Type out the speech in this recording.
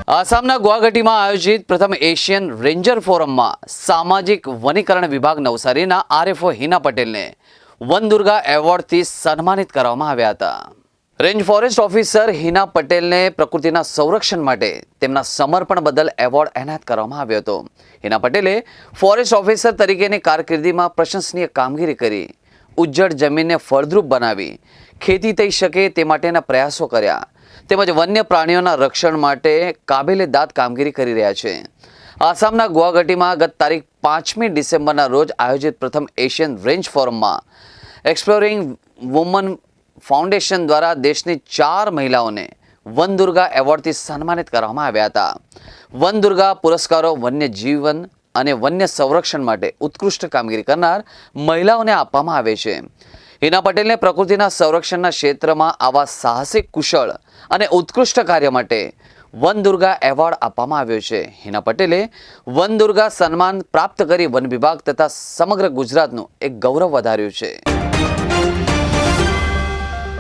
આસામના ગુવાહાટીમાં આયોજિત પ્રથમ એશિયન રેન્જર ફોરમમાં સામાજિક વનીકરણ વિભાગ નવસારીના આરએફઓ હિના પટેલને વનદુર્ગા એવોર્ડથી સન્માનિત કરવામાં આવ્યા હતા. રેન્જ ફોરેસ્ટ ઓફિસર હિના પટેલને પ્રકૃતિના સંરક્ષણ માટે તેમના સમર્પણ બદલ એવોર્ડ એનાયત કરવામાં આવ્યો હતો. હિના પટેલે ફોરેસ્ટ ઓફિસર તરીકેની કારકિર્દીમાં પ્રશંસનીય કામગીરી કરી, ઉજ્જડ જમીનને ફળદ્રુપ બનાવી, ખેતી થઈ શકે તે માટેના પ્રયાસો કર્યા તેમજ વન્ય પ્રાણીઓના રક્ષણ માટે કાબેલે દાદ કામગીરી કરી રહ્યા છે. આસામના ગુવાહાટીમાં ગત તારીખ 5મી ડિસેમ્બરના રોજ આયોજિત પ્રથમ એશિયન રેન્જ ફોરમમાં એક્સપ્લોરિંગ વુમન ફાઉન્ડેશન દ્વારા દેશની 4 મહિલાઓને વનદુર્ગા એવોર્ડથી સન્માનિત કરવામાં આવ્યા હતા. વનદુર્ગા પુરસ્કારો વન્ય જીવન અને વન્ય સંરક્ષણ માટે ઉત્કૃષ્ટ કામગીરી કરનાર મહિલાઓને આપવામાં આવે છે. હિના પટેલને પ્રકૃતિના સંરક્ષણના ક્ષેત્રમાં આવા સાહસિક, કુશળ અને ઉત્કૃષ્ટ કાર્ય માટે વનદુર્ગા એવોર્ડ આપવામાં આવ્યો છે. હિના પટેલે વનદુર્ગા સન્માન પ્રાપ્ત કરી વન વિભાગ તથા સમગ્ર ગુજરાતનું એક ગૌરવ વધાર્યું છે.